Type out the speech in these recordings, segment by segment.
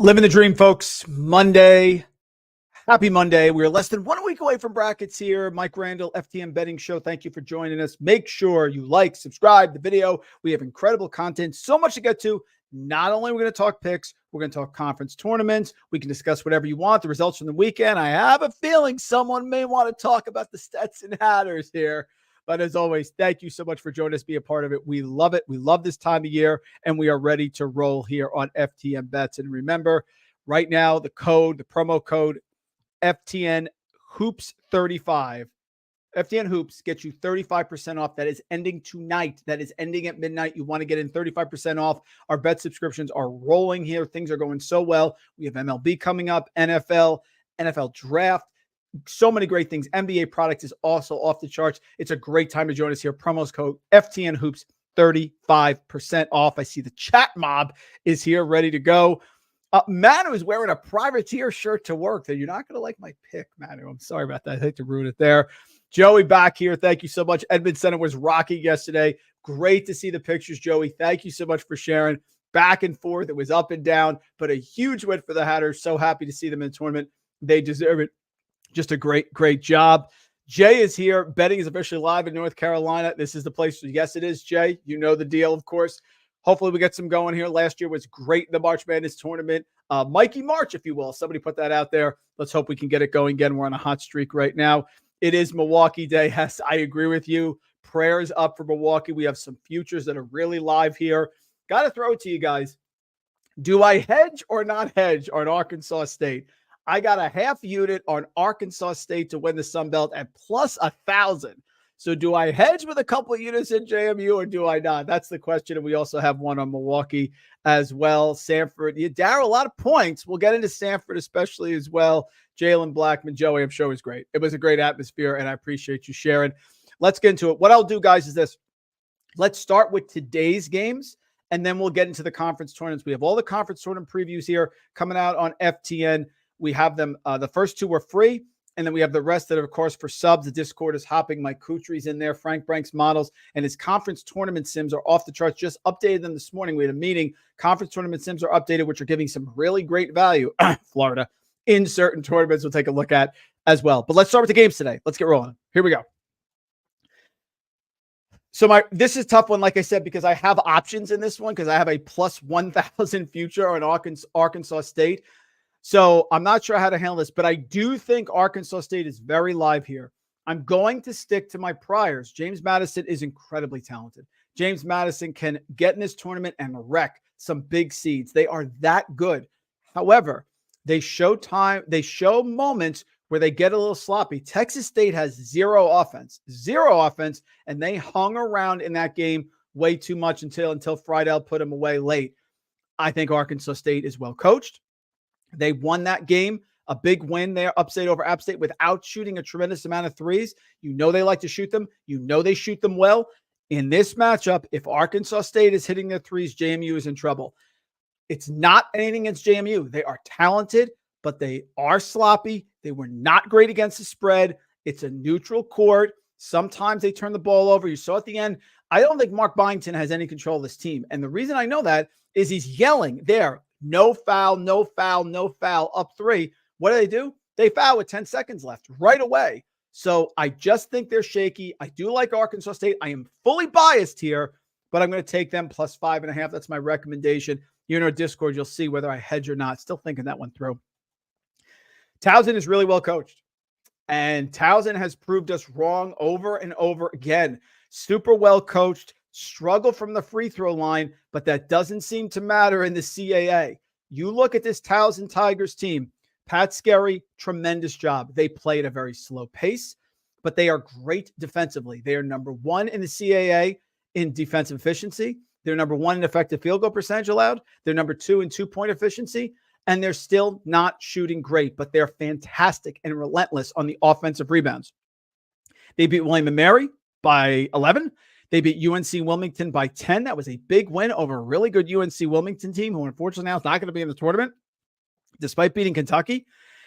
Living the dream, folks. Monday. Happy Monday. We're less than 1 week away from brackets here. Mike Randle, FTN Betting Show. Thank you for joining us. Make sure you like, subscribe the video. We have incredible content. So much to get to. Not only are we going to talk picks, we're going to talk conference tournaments. We can discuss whatever you want, the results from the weekend. I have a feeling someone may want to talk about the Stetson Hatters here. But as always, thank you so much for joining us, be a part of it. We love it. We love this time of year, and we are ready to roll here on FTN Bets. And remember, right now, the promo code FTN Hoops 35. FTN Hoops gets you 35% off. That is ending tonight. That is ending at midnight. You want to get in 35% off. Our bet subscriptions are rolling here. Things are going so well. We have MLB coming up, NFL draft. So many great things. NBA product is also off the charts. It's a great time to join us here. Promo code FTN Hoops 35% off. I see the chat mob is here ready to go. Manu is wearing a privateer shirt to work. That you're not going to like my pick, Manu. I'm sorry about that. I hate to ruin it there. Joey back here. Thank you so much. Edmond Center was rocking yesterday. Great to see the pictures, Joey. Thank you so much for sharing. Back and forth. It was up and down, but a huge win for the Hatters. So happy to see them in the tournament. They deserve it. Just a great job. Jay is here. Betting is officially live in North Carolina. This is the place. Yes, it is, Jay. You know the deal, of course. Hopefully we get some going here. Last year was great in the March Madness tournament. Mikey March, if you will. Somebody put that out there. Let's hope we can get it going again. We're on a hot streak right now. It is Milwaukee Day. Yes, I agree with you. Prayers up for Milwaukee. We have some futures that are really live here. Got to throw it to you guys. Do I hedge or not hedge on Arkansas State? I got a half unit on Arkansas State to win the Sun Belt at plus 1,000. So do I hedge with a couple of units in JMU or do I not? That's the question. And we also have one on Milwaukee as well. Sanford, Darryl, a lot of points. We'll get into Sanford especially as well. Jalen Blackman, Joey, I'm sure was great. It was a great atmosphere, and I appreciate you sharing. Let's get into it. What I'll do, guys, is this. Let's start with today's games, and then we'll get into the conference tournaments. We have all the conference tournament previews here coming out on FTN. We have them. The first two were free, and then we have the rest that are, of course, for subs. The Discord is hopping. Mike Kutri's in there. Frank Brank's models and his conference tournament sims are off the charts. Just updated them this morning. We had a meeting. Conference tournament sims are updated, which are giving some really great value. Florida in certain tournaments we'll take a look at as well. But let's start with the games today. Let's get rolling. Here we go. So this is a tough one, like I said, because I have options in this one because I have a plus 1,000 future on Arkansas State. So I'm not sure how to handle this, but I do think Arkansas State is very live here. I'm going to stick to my priors. James Madison is incredibly talented. James Madison can get in this tournament and wreck some big seeds. They are that good. However, they show moments where they get a little sloppy. Texas State has zero offense, and they hung around in that game way too much until Friedel put them away late. I think Arkansas State is well coached. They won that game, a big win there, upstate over App State, without shooting a tremendous amount of threes. You know they like to shoot them. You know they shoot them well. In this matchup, if Arkansas State is hitting their threes, JMU is in trouble. It's not anything against JMU. They are talented, but they are sloppy. They were not great against the spread. It's a neutral court. Sometimes they turn the ball over. You saw at the end, I don't think Mark Byington has any control of this team. And the reason I know that is he's yelling there. No foul, no foul, no foul, up 3. What do? They foul with 10 seconds left right away. So I just think they're shaky. I do like Arkansas State. I am fully biased here, but I'm going to take them plus 5.5. That's my recommendation. Here in our Discord, you'll see whether I hedge or not. Still thinking that one through. Towson is really well coached, and Towson has proved us wrong over and over again. Super well coached. Struggle from the free throw line, but that doesn't seem to matter in the CAA. You look at this Towson Tigers team, Pat Skerry, tremendous job. They play at a very slow pace, but they are great defensively. They are number 1 in the CAA in defensive efficiency. They're number 1 in effective field goal percentage allowed. They're number 2 in 2-point efficiency, and they're still not shooting great, but they're fantastic and relentless on the offensive rebounds. They beat William & Mary by 11. They beat UNC Wilmington by 10. That was a big win over a really good UNC Wilmington team who unfortunately now is not going to be in the tournament despite beating Kentucky.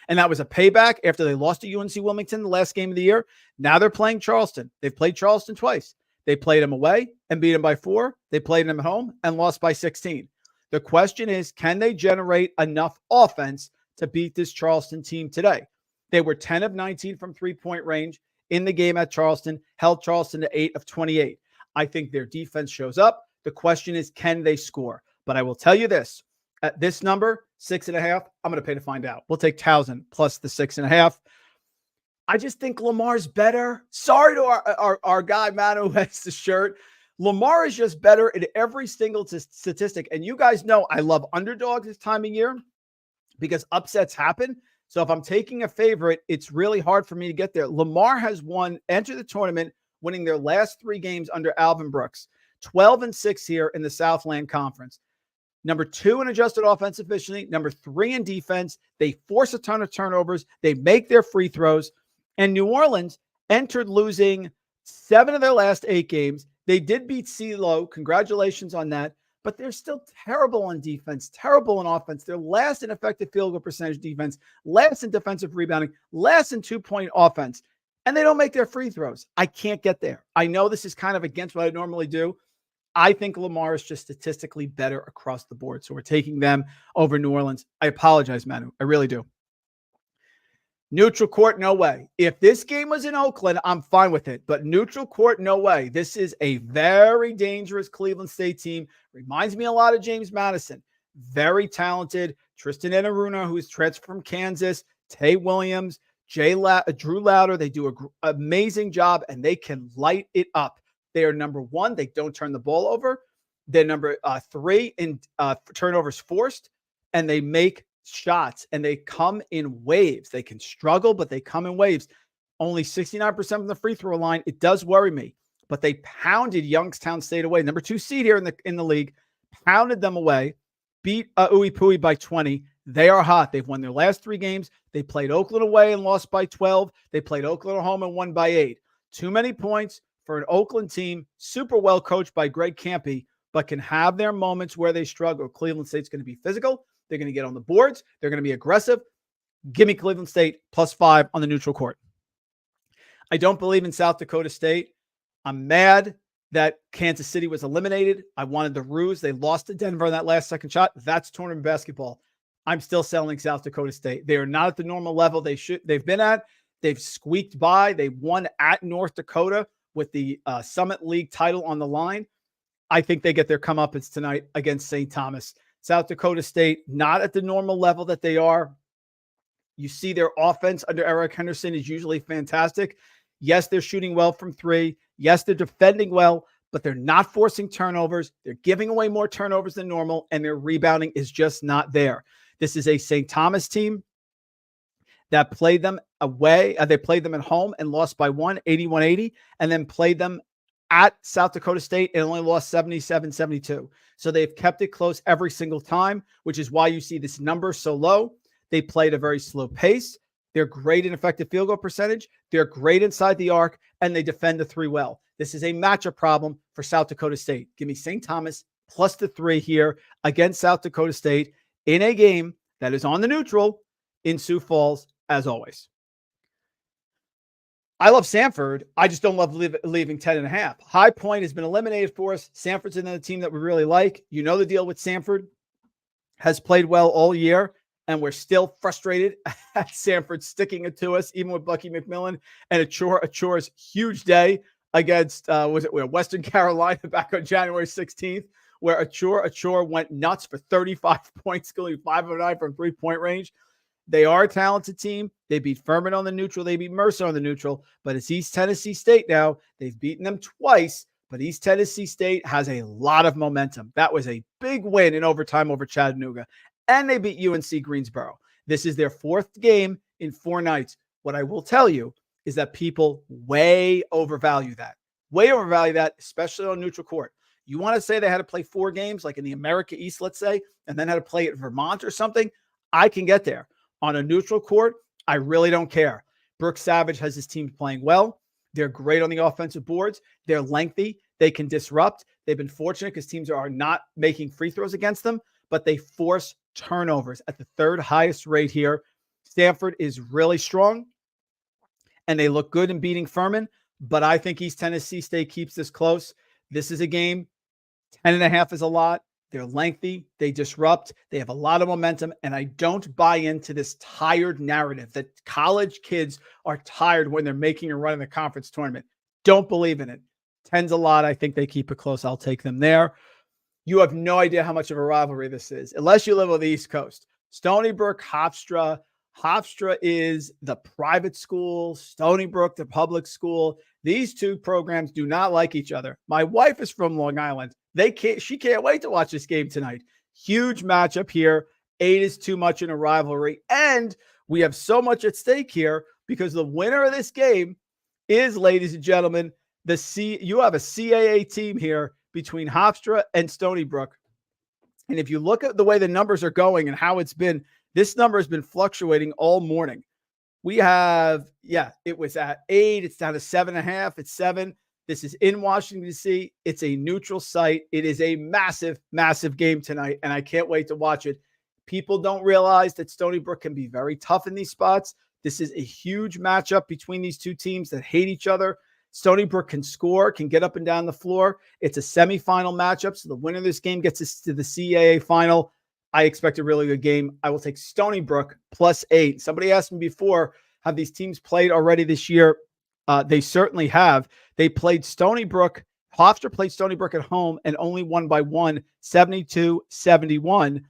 And that was a payback after they lost to UNC Wilmington the last game of the year. Now they're playing Charleston. They've played Charleston twice. They played them away and beat them by 4. They played them at home and lost by 16. The question is, can they generate enough offense to beat this Charleston team today? They were 10 of 19 from three-point range in the game at Charleston, held Charleston to 8 of 28. I think their defense shows up. The question is, can they score? But I will tell you this, at this number, 6.5, I'm going to pay to find out. We'll take Towson plus the 6.5. I just think Lamar's better. Sorry to our guy, Manu, who has the shirt. Lamar is just better in every single statistic. And you guys know I love underdogs this time of year because upsets happen. So if I'm taking a favorite, it's really hard for me to get there. Lamar has entered the tournament, winning their last 3 games under Alvin Brooks. 12-6 here in the Southland Conference. Number 2 in adjusted offensive efficiency. Number 3 in defense. They force a ton of turnovers. They make their free throws. And New Orleans entered losing 7 of their last 8 games. They did beat CeeLo. Congratulations on that. But they're still terrible on defense, terrible on offense. They're last in effective field goal percentage defense, last in defensive rebounding, last in two-point offense. And they don't make their free throws. I can't get there. I know this is kind of against what I normally do. I think Lamar is just statistically better across the board. So we're taking them over New Orleans. I apologize, Manu. I really do. Neutral court, no way. If this game was in Oakland, I'm fine with it. But neutral court, no way. This is a very dangerous Cleveland State team. Reminds me a lot of James Madison. Very talented. Tristan Enaruna, who's transferred from Kansas. Tay Williams. Drew Louder. They do an amazing job, and they can light it up. They are number 1. They don't turn the ball over. They're number 3 in turnovers forced, and they make shots, and they come in waves. They can struggle, but they come in waves. Only 69% from the free throw line. It does worry me, but they pounded Youngstown State away. Number 2 seed here in the league, pounded them away, beat Uipui by 20. They are hot. They've won their last 3 games. They played Oakland away and lost by 12. They played Oakland at home and won by 8. Too many points for an Oakland team, super well coached by Greg Campy, but can have their moments where they struggle. Cleveland State's going to be physical. They're going to get on the boards. They're going to be aggressive. Give me Cleveland State plus 5 on the neutral court. I don't believe in South Dakota State. I'm mad that Kansas City was eliminated. I wanted the Roos. They lost to Denver on that last second shot. That's tournament basketball. I'm still selling South Dakota State. They are not at the normal level they've been at. They've squeaked by. They won at North Dakota with the Summit League title on the line. I think they get their comeuppance tonight against St. Thomas. South Dakota State, not at the normal level that they are. You see their offense under Eric Henderson is usually fantastic. Yes, they're shooting well from 3. Yes, they're defending well, but they're not forcing turnovers. They're giving away more turnovers than normal, and their rebounding is just not there. This is a St. Thomas team that played them away. They played them at home and lost by 1, 81-80, and then played them at South Dakota State and only lost 77-72. So they've kept it close every single time, which is why you see this number so low. They played a very slow pace. They're great in effective field goal percentage. They're great inside the arc, and they defend the 3 well. This is a matchup problem for South Dakota State. Give me St. Thomas plus the 3 here against South Dakota State in a game that is on the neutral in Sioux Falls, as always. I love Samford. I just don't love leaving 10.5. High Point has been eliminated for us. Samford's another team that we really like. You know the deal with Samford. Has played well all year, and we're still frustrated at Samford sticking it to us, even with Bucky McMillan and Achore's huge day against Western Carolina back on January 16th, where Achore went nuts for 35 points, going 5 of 9 from 3-point range. They are a talented team. They beat Furman on the neutral. They beat Mercer on the neutral. But it's East Tennessee State now. They've beaten them twice, but East Tennessee State has a lot of momentum. That was a big win in overtime over Chattanooga. And they beat UNC Greensboro. This is their 4th game in 4 nights. What I will tell you is that people way overvalue that. Way overvalue that, especially on neutral court. You want to say they had to play 4 games, like in the America East, let's say, and then had to play at Vermont or something? I can get there. On a neutral court, I really don't care. Brooks Savage has his team playing well. They're great on the offensive boards. They're lengthy. They can disrupt. They've been fortunate because teams are not making free throws against them, but they force turnovers at the 3rd highest rate here. Stanford is really strong, and they look good in beating Furman, but I think East Tennessee State keeps this close. This is a game. 10.5 is a lot. They're lengthy. They disrupt. They have a lot of momentum. And I don't buy into this tired narrative that college kids are tired when they're making a run in the conference tournament. Don't believe in it. 10's a lot. I think they keep it close. I'll take them there. You have no idea how much of a rivalry this is, unless you live on the East Coast. Stony Brook, Hofstra. Hofstra is the private school, Stony Brook, the public school. These two programs do not like each other. My wife is from Long Island. She can't wait to watch this game tonight. Huge matchup here. 8 is too much in a rivalry. And we have so much at stake here because the winner of this game is, ladies and gentlemen, you have a CAA team here between Hofstra and Stony Brook. And if you look at the way the numbers are going and how it's been, this number has been fluctuating all morning. We have, it was at 8. It's down to 7.5. It's 7. This is in Washington, D.C. It's a neutral site. It is a massive, massive game tonight, and I can't wait to watch it. People don't realize that Stony Brook can be very tough in these spots. This is a huge matchup between these two teams that hate each other. Stony Brook can score, can get up and down the floor. It's a semifinal matchup, so the winner of this game gets us to the CAA final. I expect a really good game. I will take Stony Brook +8. Somebody asked me before, have these teams played already this year? They certainly have. They played Stony Brook. Hofstra played Stony Brook at home and only won by 1, 72-71.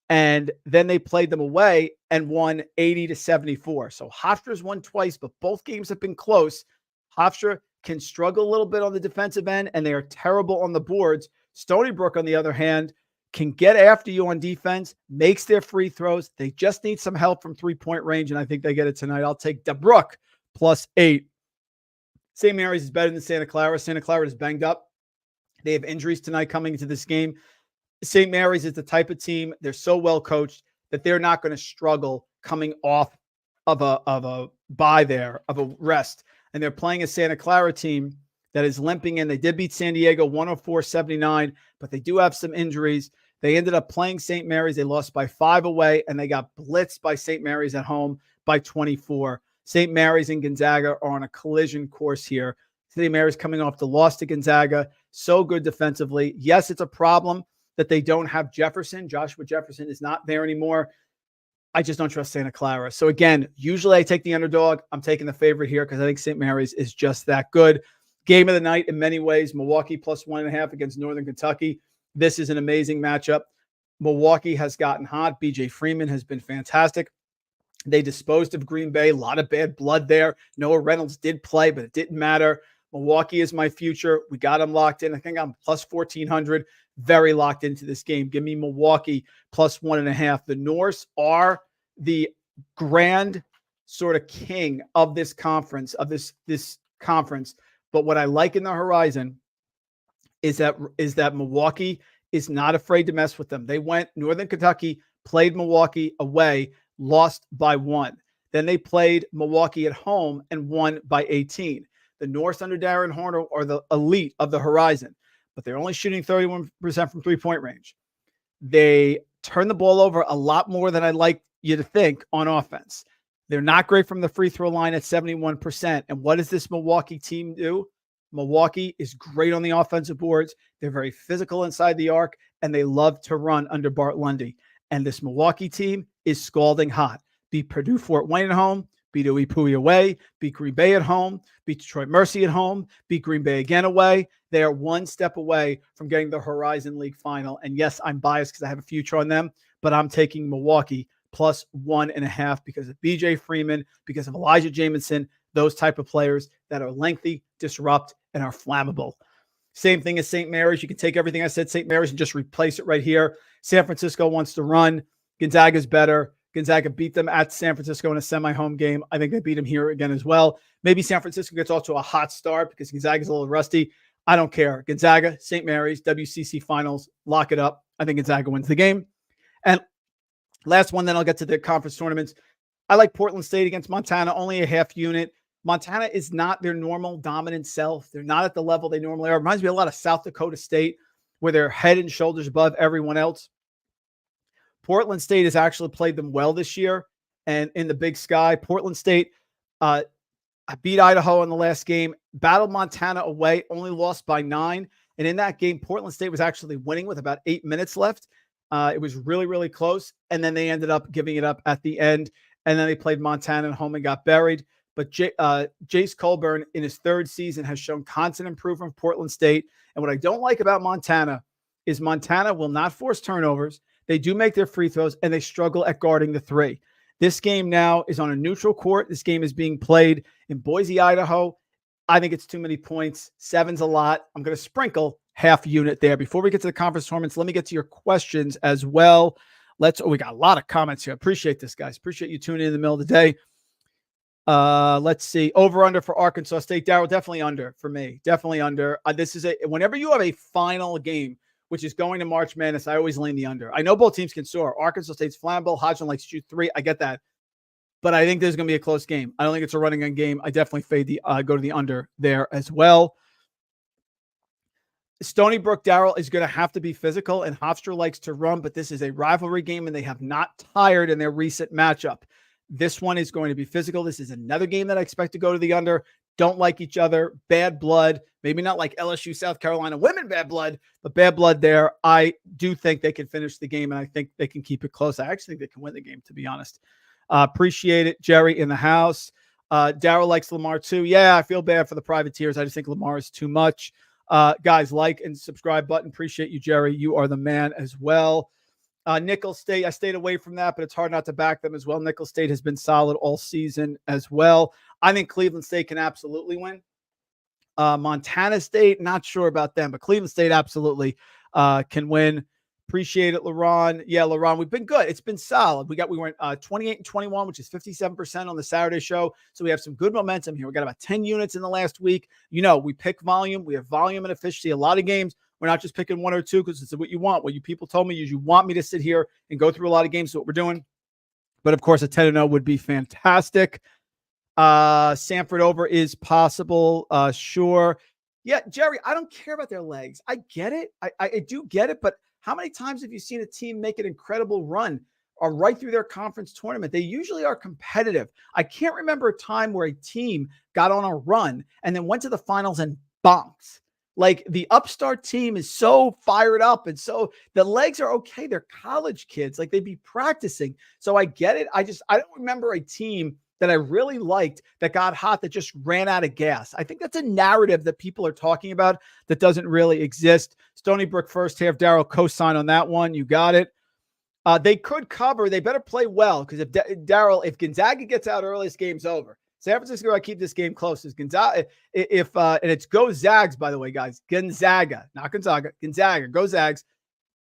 And then they played them away and won 80-74. So Hofstra's won twice, but both games have been close. Hofstra can struggle a little bit on the defensive end, and they are terrible on the boards. Stony Brook, on the other hand, can get after you on defense, makes their free throws. They just need some help from three-point range, and I think they get it tonight. I'll take the Brook +8. St. Mary's is better than Santa Clara. Santa Clara is banged up. They have injuries tonight coming into this game. St. Mary's is the type of team, they're so well coached that they're not going to struggle coming off of a bye there, of a rest. And they're playing a Santa Clara team that is limping in. They did beat San Diego 104-79, but they do have some injuries. They ended up playing St. Mary's. They lost by 5 away, and they got blitzed by St. Mary's at home by 24. St. Mary's and Gonzaga are on a collision course here. St. Mary's coming off the loss to Gonzaga. So good defensively. Yes, it's a problem that they don't have Jefferson. Joshua Jefferson is not there anymore. I just don't trust Santa Clara. So again, usually I take the underdog. I'm taking the favorite here because I think St. Mary's is just that good. Game of the night in many ways, Milwaukee +1.5 against Northern Kentucky. This is an amazing matchup. Milwaukee has gotten hot. BJ Freeman has been fantastic. They disposed of Green Bay. A lot of bad blood there. Noah Reynolds did play, but it didn't matter. Milwaukee is my future. We got them locked in. I think I'm +1,400. Very locked into this game. Give me Milwaukee +1.5. The Norse are the grand sort of king of this conference, of this conference. But what I like in the horizon is that Milwaukee is not afraid to mess with them. They went Northern Kentucky, played Milwaukee away, lost by 1. Then they played Milwaukee at home and won by 18. The Norse under Darren Horner are the elite of the horizon, but they're only shooting 31% from three-point range. They turn the ball over a lot more than I'd like you to think on offense. They're not great from the free throw line at 71%. And what does this Milwaukee team do? Milwaukee is great on the offensive boards. They're very physical inside the arc, and they love to run under Bart Lundy. And this Milwaukee team is scalding hot. Beat Purdue Fort Wayne at home, beat Uipui away, beat Green Bay at home, beat Detroit Mercy at home, beat Green Bay again away. They are one step away from getting the Horizon League final. And yes, I'm biased because I have a future on them, but I'm taking Milwaukee +1.5 because of BJ Freeman, because of Elijah Jamison, those type of players that are lengthy, disrupt, and are flammable. Same thing as St. Mary's. You can take everything I said, St. Mary's, and just replace it right here. San Francisco wants to run. Gonzaga's better. Gonzaga beat them at San Francisco in a semi-home game. I think they beat them here again as well. Maybe San Francisco gets off to a hot start because Gonzaga's a little rusty. I don't care. Gonzaga, St. Mary's, WCC Finals, lock it up. I think Gonzaga wins the game. And last one, then I'll get to the conference tournaments. I like Portland State against Montana, only a half unit. Montana is not their normal dominant self. They're not at the level they normally are. It reminds me a lot of South Dakota State, where they're head and shoulders above everyone else. Portland State has actually played them well this year and in the Big Sky. Portland State beat Idaho in the last game, battled Montana away, only lost by 9. And in that game, Portland State was actually winning with about 8 minutes left. It was really, really close. And then they ended up giving it up at the end. And then they played Montana at home and got buried. But Jace Colburn in his third season has shown constant improvement from Portland State. And what I don't like about Montana is Montana will not force turnovers. They do make their free throws, and they struggle at guarding the three. This game now is on a neutral court. This game is being played in Boise, Idaho. I think it's too many points. 7's a lot. I'm going to sprinkle half unit there. Before we get to the conference tournaments, let me get to your questions as well. We got a lot of comments here. Appreciate this, guys. Appreciate you tuning in the middle of the day. Let's see. Over under for Arkansas State. Darryl, definitely under for me. Definitely under. Whenever you have a final game, which is going to March Madness, I always lean the under. I know both teams can soar. Arkansas State's flammable. Hodgson likes to shoot 3. I get that. But I think there's going to be a close game. I don't think it's a running gun game. I definitely go to the under there as well. Stony Brook, Darryl, is going to have to be physical, and Hofstra likes to run, but this is a rivalry game, and they have not tired in their recent matchup. This one is going to be physical. This is another game that I expect to go to the under. Don't like each other. Bad blood. Maybe not like LSU, South Carolina women bad blood, but bad blood there. I do think they can finish the game, and I think they can keep it close. I actually think they can win the game, to be honest. Appreciate it. Jerry in the house. Darryl likes Lamar too. Yeah, I feel bad for the privateers. I just think Lamar is too much. Guys, like and subscribe button. Appreciate you, Jerry. You are the man as well. Nicholls State, I stayed away from that, but it's hard not to back them as well. Nicholls State has been solid all season as well. I think Cleveland State can absolutely win. Montana State, not sure about them, but Cleveland State absolutely can win. Appreciate it, LaRon. Yeah, LaRon, we've been good. It's been solid. We went 28-21, which is 57% on the Saturday show. So we have some good momentum here. We got about 10 units in the last week. You know, we pick volume. We have volume and efficiency. A lot of games. We're not just picking 1 or 2 because it's what you want. What you people told me is you want me to sit here and go through a lot of games. So what we're doing. But of course, a 10-0 would be fantastic. Sanford over is possible. Sure. Yeah, Jerry, I don't care about their legs. I get it. I do get it. But how many times have you seen a team make an incredible run or right through their conference tournament? They usually are competitive. I can't remember a time where a team got on a run and then went to the finals and bonked. Like the upstart team is so fired up. And so the legs are okay. They're college kids. Like they'd be practicing. So I get it. I don't remember a team that I really liked that got hot that just ran out of gas. I think that's a narrative that people are talking about that doesn't really exist. Stony Brook first half, Darryl co-sign on that one. You got it. They could cover. They better play well because if Gonzaga gets out early, this game's over. San Francisco got to keep this game close. Is Gonzaga, and it's go Zags, by the way, guys. Gonzaga, not Gonzaga. Gonzaga, go Zags.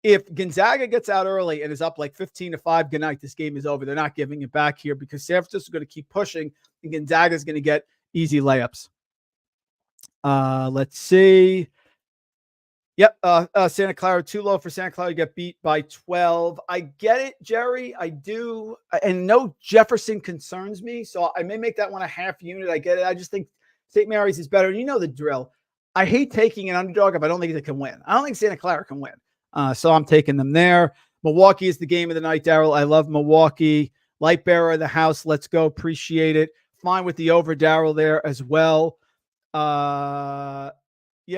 If Gonzaga gets out early and is up like 15-5, good night, this game is over. They're not giving it back here because San Francisco is going to keep pushing, and Gonzaga is going to get easy layups. Let's see. Yep, Santa Clara, too low for Santa Clara. You get beat by 12. I get it, Jerry. I do. And no Jefferson concerns me, so I may make that one a half unit. I get it. I just think St. Mary's is better. You know the drill. I hate taking an underdog if I don't think they can win. I don't think Santa Clara can win. So I'm taking them there. Milwaukee is the game of the night, Darryl. I love Milwaukee. Light bearer of the house. Let's go. Appreciate it. Fine with the over, Darryl, there as well. Yeah,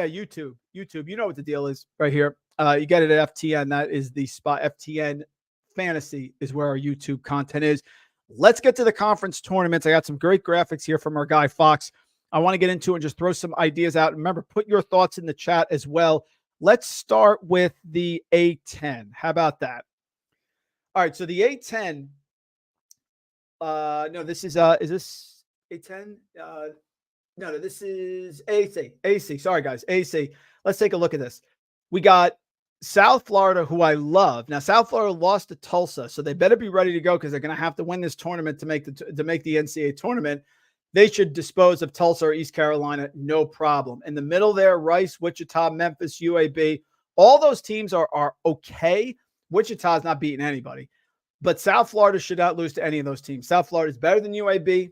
YouTube. You know what the deal is right here. You get it at FTN. That is the spot. FTN Fantasy is where our YouTube content is. Let's get to the conference tournaments. I got some great graphics here from our guy, Fox. I want to get into it and just throw some ideas out. Remember, put your thoughts in the chat as well. Let's start with the A10. How about that? All right, so the A10. No, this is this A10? No, this is AC. AC. Sorry, guys. AC. Let's take a look at this. We got South Florida, who I love. Now, South Florida lost to Tulsa, so they better be ready to go because they're going to have to win this tournament to make the NCAA tournament. They should dispose of Tulsa or East Carolina, no problem. In the middle there, Rice, Wichita, Memphis, UAB. All those teams are okay. Wichita's not beating anybody. But South Florida should not lose to any of those teams. South Florida is better than UAB.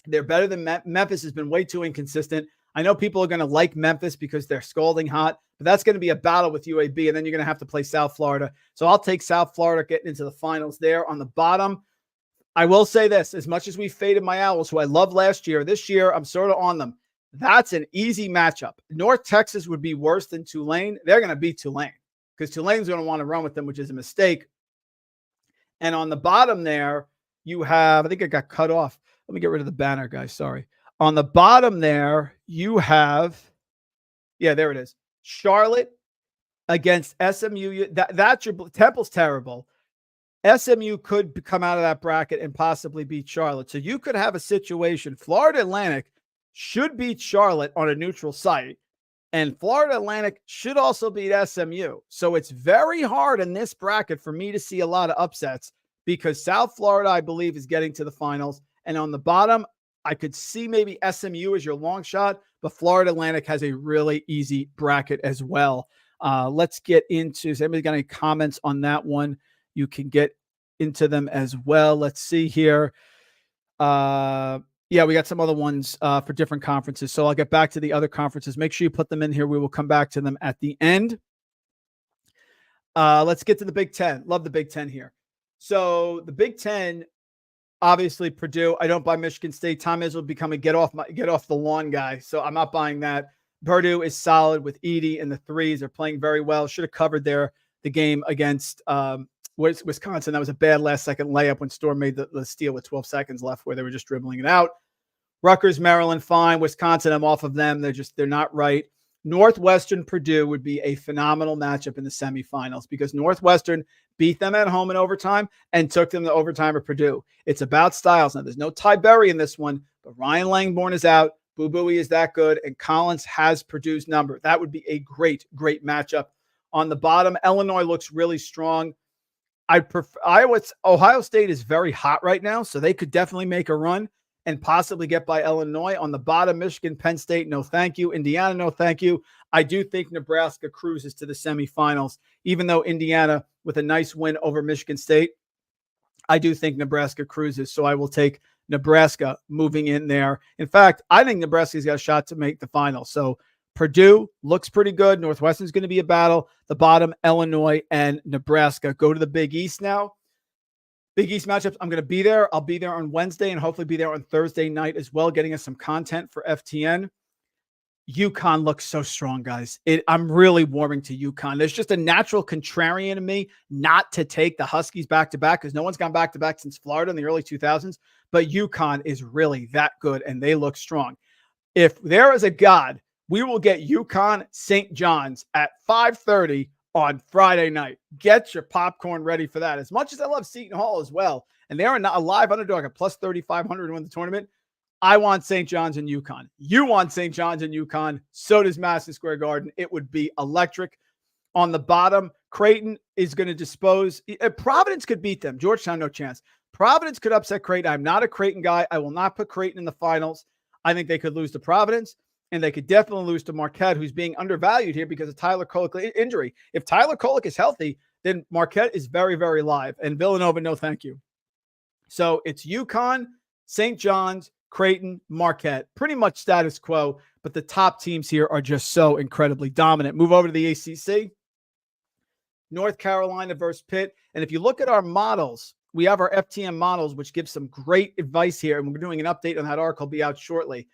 They're better than Memphis has been way too inconsistent. I know people are going to like Memphis because they're scalding hot, but that's going to be a battle with UAB, and then you're going to have to play South Florida. So I'll take South Florida getting into the finals there. On the bottom, I will say this, as much as we faded my Owls, who I loved last year, this year I'm sort of on them. That's an easy matchup. North Texas would be worse than Tulane. They're going to beat Tulane because Tulane's going to want to run with them, which is a mistake. And on the bottom there, you have, I think it got cut off. Let me get rid of the banner, guys. Sorry. On the bottom there, you have, yeah, there it is. Charlotte against SMU. That's your Temple's terrible. SMU could come out of that bracket and possibly beat Charlotte. So you could have a situation. Florida Atlantic should beat Charlotte on a neutral site, and Florida Atlantic should also beat SMU. So it's very hard in this bracket for me to see a lot of upsets because South Florida, I believe, is getting to the finals. And on the bottom, I could see maybe SMU as your long shot, but Florida Atlantic has a really easy bracket as well. Let's get into, has anybody got any comments on that one? You can get into them as well. Let's see here. Yeah, we got some other ones for different conferences. So I'll get back to the other conferences. Make sure you put them in here. We will come back to them at the end. Let's get to the Big Ten. Love the Big Ten here. So the Big Ten, obviously Purdue. I don't buy Michigan State. Tom Izzo will become a get off the lawn guy. So I'm not buying that. Purdue is solid with Edey and the threes. They're playing very well. Should have covered the game against Wisconsin. That was a bad last-second layup when Storm made the steal with 12 seconds left where they were just dribbling it out. Rutgers, Maryland, fine. Wisconsin, I'm off of them. They're not right. Northwestern, Purdue would be a phenomenal matchup in the semifinals because Northwestern beat them at home in overtime and took them to overtime at Purdue. It's about styles. Now, there's no Ty Berry in this one, but Ryan Langborn is out. Boo Buie is that good, and Collins has Purdue's number. That would be a great, great matchup. On the bottom, Illinois looks really strong. Ohio State is very hot right now, so they could definitely make a run and possibly get by Illinois. On the bottom, Michigan, Penn State, no thank you. Indiana, no thank you. I do think Nebraska cruises to the semifinals, even though Indiana with a nice win over Michigan State. I do think Nebraska cruises, so I will take Nebraska moving in there. In fact, I think Nebraska's got a shot to make the final. So Purdue looks pretty good. Northwestern's going to be a battle. The bottom, Illinois and Nebraska. Go to the Big East now. Big East matchups. I'm going to be there. I'll be there on Wednesday and hopefully be there on Thursday night as well, getting us some content for FTN. UConn looks so strong, guys. I'm really warming to UConn. There's just a natural contrarian in me not to take the Huskies back-to-back because no one's gone back-to-back since Florida in the early 2000s. But UConn is really that good, and they look strong. If there is a God, we will get UConn St. John's at 5:30 on Friday night. Get your popcorn ready for that. As much as I love Seton Hall as well, and they're a live underdog at plus 3,500 to win the tournament, I want St. John's and UConn. You want St. John's and UConn. So does Madison Square Garden. It would be electric. On the bottom, Creighton is going to dispose. Providence could beat them. Georgetown, no chance. Providence could upset Creighton. I'm not a Creighton guy. I will not put Creighton in the finals. I think they could lose to Providence, and they could definitely lose to Marquette, who's being undervalued here because of Tyler Kolek injury. If Tyler Kolek is healthy, then Marquette is very, very live. And Villanova, no thank you. So it's UConn, St. John's, Creighton, Marquette. Pretty much status quo, but the top teams here are just so incredibly dominant. Move over to the ACC. North Carolina versus Pitt. And if you look at our models, we have our FTN models, which give some great advice here. And we're doing an update on that article, be out shortly.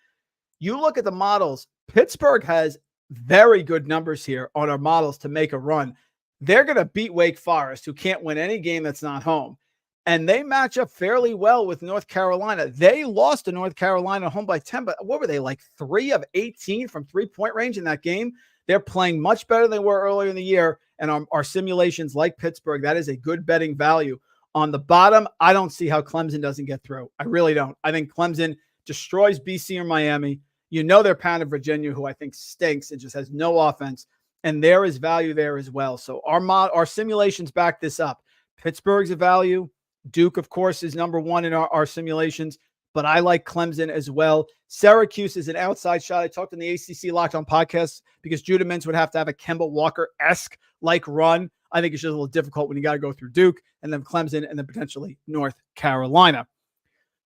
You look at the models, Pittsburgh has very good numbers here on our models to make a run. They're going to beat Wake Forest, who can't win any game that's not home. And they match up fairly well with North Carolina. They lost to North Carolina home by 10, but what were they, like 3 of 18 from three-point range in that game? They're playing much better than they were earlier in the year, and our simulations like Pittsburgh, that is a good betting value. On the bottom, I don't see how Clemson doesn't get through. I really don't. I think Clemson destroys BC or Miami. You know they're pounding Virginia, who I think stinks and just has no offense, and there is value there as well. So our simulations back this up. Pittsburgh's a value. Duke, of course, is number one in our simulations, but I like Clemson as well. Syracuse is an outside shot. I talked on the ACC Locked On podcast because Judah Mintz would have to have a Kemba Walker-esque like run. I think it's just a little difficult when you got to go through Duke and then Clemson and then potentially North Carolina.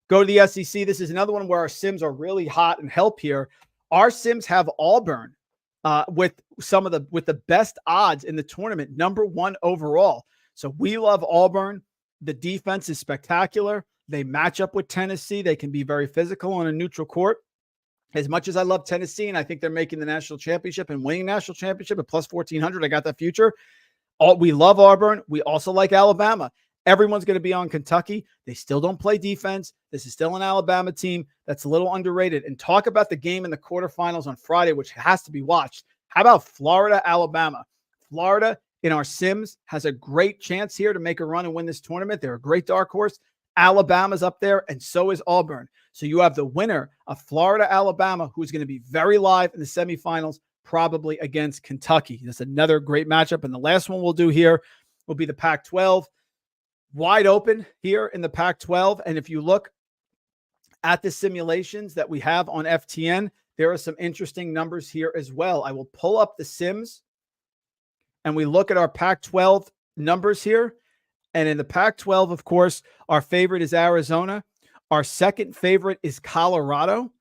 Go to the SEC. This is another one where our sims are really hot and help here. Our sims have Auburn with the best odds in the tournament, number one overall. So we love Auburn. The defense is spectacular. They match up with Tennessee. They can be very physical on a neutral court. As much as I love Tennessee, and I think they're making the national championship and winning national championship at plus 1,400, I got that future. We love Auburn. We also like Alabama. Everyone's going to be on Kentucky. They still don't play defense. This is still an Alabama team that's a little underrated. And talk about the game in the quarterfinals on Friday, which has to be watched. How about Florida, Alabama? Florida in our Sims has a great chance here to make a run and win this tournament. They're a great dark horse. Alabama's up there, and so is Auburn. So you have the winner of Florida, Alabama, who's going to be very live in the semifinals, probably against Kentucky. That's another great matchup. And the last one we'll do here will be the Pac-12. Wide open here in the Pac-12. And if you look at the simulations that we have on FTN, there are some interesting numbers here as well. I will pull up the Sims and we look at our Pac-12 numbers here. And in the Pac-12, of course, our favorite is Arizona. Our second favorite is Colorado.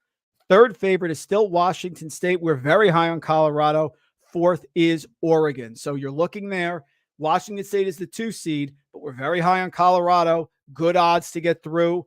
Third favorite is still Washington State. We're very high on Colorado. Fourth is Oregon. So you're looking there. Washington State is the 2 seed, but we're very high on Colorado. Good odds to get through.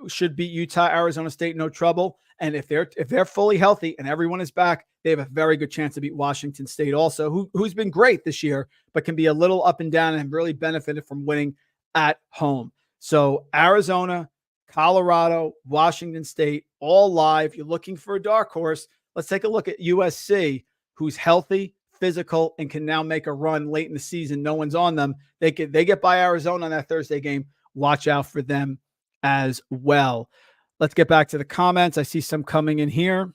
Should beat Utah, Arizona State, no trouble. And if they're fully healthy and everyone is back, they have a very good chance to beat Washington State also, who's been great this year, but can be a little up and down and have really benefited from winning at home. So Arizona, Colorado, Washington State, all live. You're looking for a dark horse. Let's take a look at USC, who's healthy, physical, and can now make a run late in the season. No one's on them. They get by Arizona on that Thursday game. Watch out for them as well. Let's get back to the comments. I see some coming in here.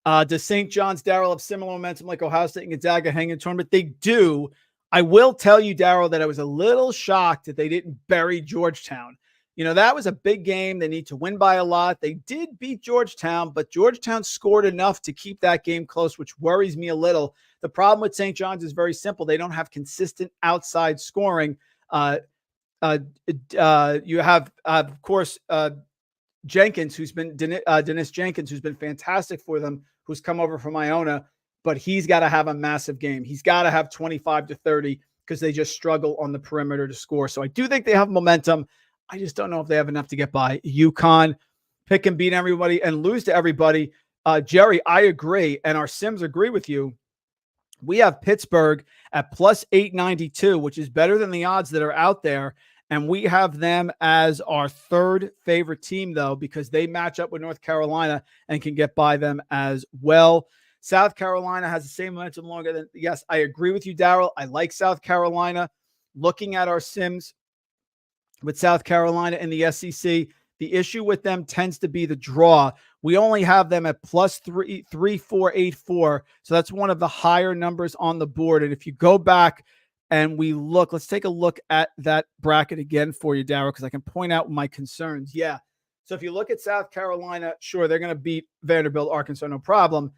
Does St. John's, Darryl, have similar momentum like Ohio State and Gonzaga hanging tournament? They do. I will tell you, Darryl, that I was a little shocked that they didn't bury Georgetown. You know, that was a big game. They need to win by a lot. They did beat Georgetown, but Georgetown scored enough to keep that game close, which worries me a little. The problem with St. John's is very simple. They don't have consistent outside scoring. You have, of course, Jenkins, who's been Dennis Jenkins, who's been fantastic for them, who's come over from Iona, but he's got to have a massive game. He's got to have 25 to 30 because they just struggle on the perimeter to score. So I do think they have momentum. I just don't know if they have enough to get by UConn. Pick and beat everybody and lose to everybody. Jerry, I agree, and our Sims agree with you. We have Pittsburgh at plus 892, which is better than the odds that are out there. And we have them as our third favorite team, though, because they match up with North Carolina and can get by them as well. South Carolina has the same momentum longer than, yes, I agree with you, Darryl. I like South Carolina. Looking at our Sims with South Carolina and the SEC, the issue with them tends to be the draw. We only have them at plus 3.8484. So that's one of the higher numbers on the board. And if you go back and we look, let's take a look at that bracket again for you, Darryl, because I can point out my concerns. Yeah. So if you look at South Carolina, sure, they're going to beat Vanderbilt, Arkansas, no problem.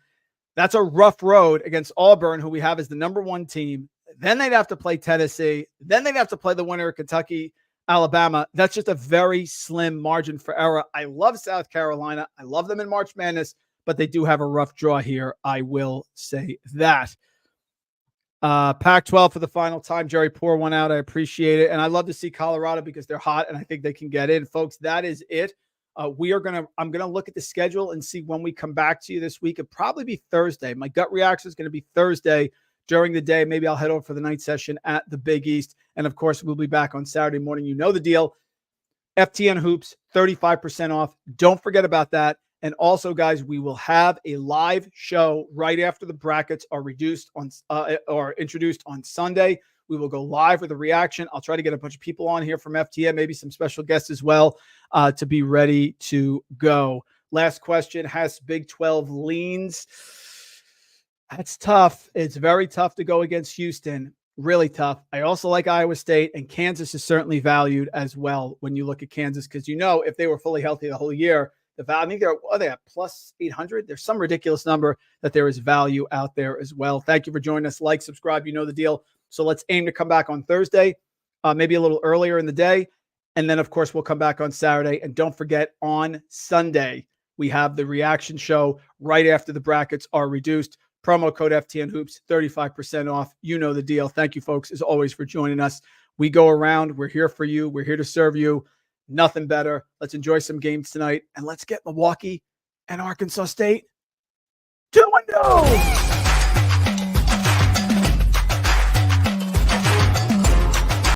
That's a rough road against Auburn, who we have as the number 1 team. Then they'd have to play Tennessee. Then they'd have to play the winner of Kentucky, Alabama. That's just a very slim margin for error. I love South Carolina. I love them in March Madness, but they do have a rough draw here. I will say that. Pac-12 for the final time. Jerry, pour one out. I appreciate it. And I love to see Colorado because they're hot and I think they can get in. Folks, that is it. I'm going to look at the schedule and see when we come back to you this week. It'll probably be Thursday. My gut reaction is going to be Thursday during the day. Maybe I'll head over for the night session at the Big East. And of course, we'll be back on Saturday morning. You know the deal. FTN Hoops, 35% off. Don't forget about that. And also, guys, we will have a live show right after the brackets are introduced on Sunday. We will go live with a reaction. I'll try to get a bunch of people on here from FTN, maybe some special guests as well, to be ready to go. Last question, has Big 12 leans? That's tough. It's very tough to go against Houston. Really tough. I also like Iowa State, and Kansas is certainly valued as well when you look at Kansas, because if they were fully healthy the whole year, the value, I think they're at plus 800. There's some ridiculous number that there is value out there as well. Thank you for joining us. Like, subscribe, you know the deal. So let's aim to come back on Thursday, maybe a little earlier in the day. And then, of course, we'll come back on Saturday. And don't forget, on Sunday, we have the reaction show right after the brackets are reduced. Promo code FTN Hoops, 35% off. You know the deal. Thank you, folks, as always, for joining us. We go around. We're here for you. We're here to serve you. Nothing better. Let's enjoy some games tonight, and let's get Milwaukee And Arkansas State 2-2.